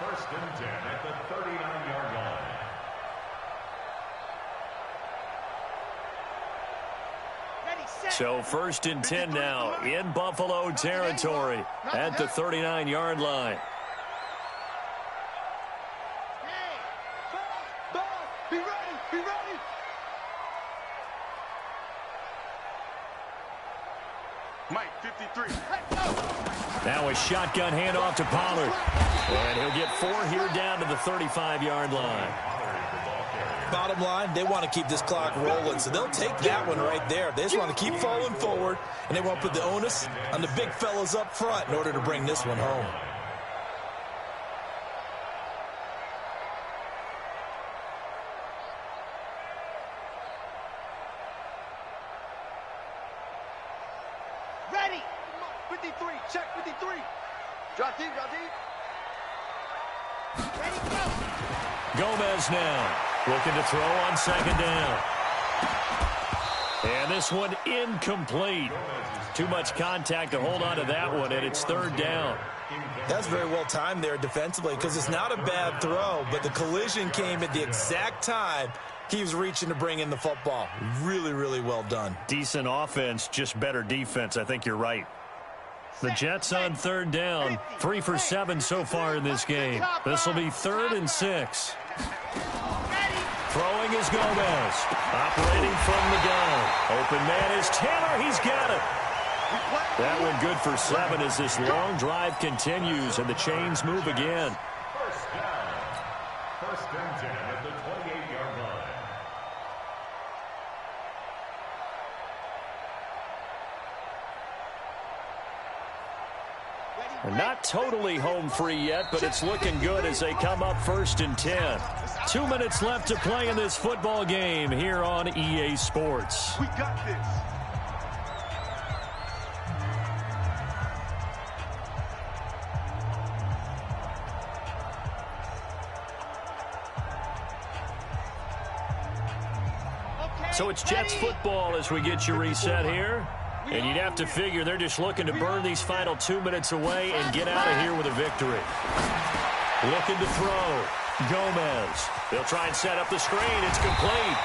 First and 10 at the 39-yard line. So 1st and 10 now in Buffalo territory at the 39-yard line. Be ready, be ready. Mike, 53. Now a shotgun handoff to Pollard. And he'll get 4 here down to the 35-yard line. Bottom line, they want to keep this clock rolling, so they'll take that one right there. They just want to keep falling forward, and they want to put the onus on the big fellas up front in order to bring this one home. Ready. 53. Check 53. Drop deep, drop deep. Ready, go. Gomez now looking to throw on 2nd down. And this one incomplete. Too much contact to hold on to that one, and it's 3rd down. That's very well timed there defensively because it's not a bad throw, but the collision came at the exact time he was reaching to bring in the football. Really, really well done. Decent offense, just better defense. I think you're right. The Jets on 3rd down. 3 for 7 so far in this game. This will be 3rd and 6. Throwing is Gomez. Operating from the gun. Open man is Taylor. He's got it. That one good for 7 as this long drive continues and the chains move again. First down. 1st and 10 at the 28-yard line. They're not totally home free yet, but it's looking good as they come up 1st and 10. 2 minutes left to play in this football game here on EA Sports. We got this. So it's Jets football as we get you reset here. And you'd have to figure they're just looking to burn these final 2 minutes away and get out of here with a victory. Looking to throw. Gomez. They'll try and set up the screen. It's complete.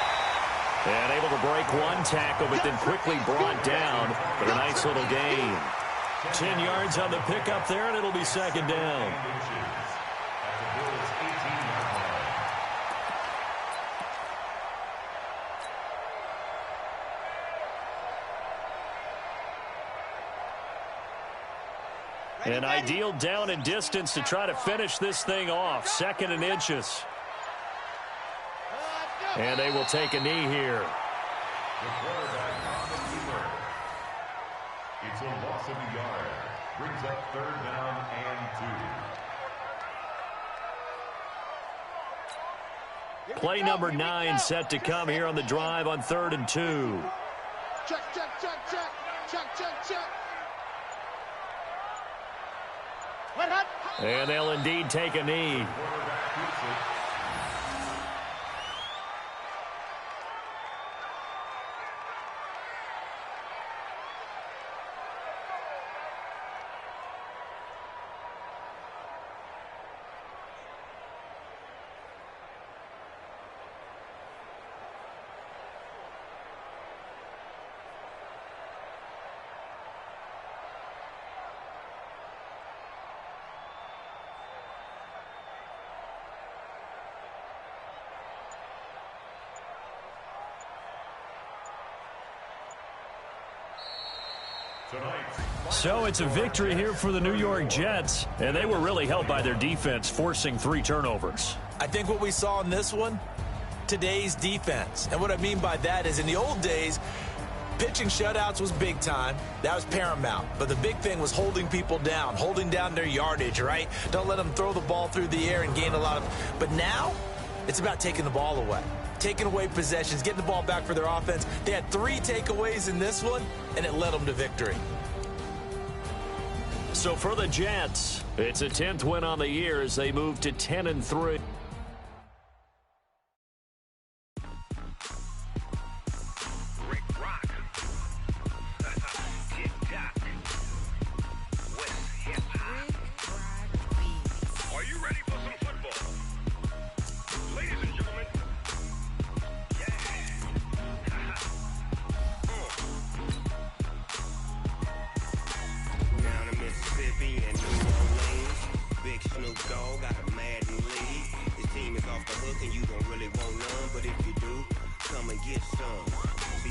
And able to break one tackle, but then quickly brought down. But a nice little gain. 10 yards on the pickup there, and it'll be 2nd down. An ideal down and distance to try to finish this thing off. 2nd and inches. And they will take a knee here. The quarterback on the keeper. It's a loss of a yard. Brings up 3rd down and 2. Play number 9 set to come here on the drive on 3rd and 2. Check, check, check, check. Check, check, check. And they'll indeed take a knee. So it's a victory here for the New York Jets, and they were really helped by their defense, forcing 3 turnovers. I think what we saw in this one, today's defense. And what I mean by that is in the old days, pitching shutouts was big time. That was paramount. But the big thing was holding people down, holding down their yardage, right? Don't let them throw the ball through the air and gain a lot of... But now, it's about taking the ball away. Taking away possessions, getting the ball back for their offense. They had 3 takeaways in this one, and it led them to victory. So for the Jets, it's a 10th win on the year as they move to 10-3.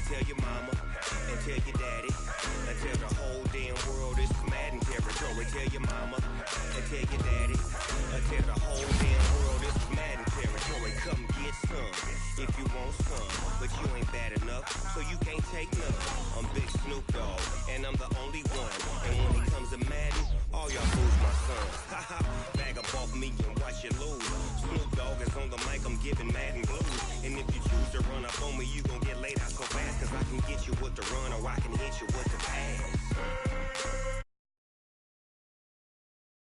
Tell your mama and tell your daddy and tell the whole damn world this is Madden territory. Tell your mama and tell your daddy and tell the whole damn world this is Madden territory. Come get some if you want some, but you ain't bad enough, so you can't take none. I'm Big Snoop Dogg and I'm the only one. And when it comes to Madden, all y'all fools my sons. Haha, bag up off me and watch you lose. Snoop Dogg is on the mic, I'm giving Madden blues. And if you choose to run up on me, you gon' get laid out so fast. Cause I can get you with the run or I can hit you with the pass.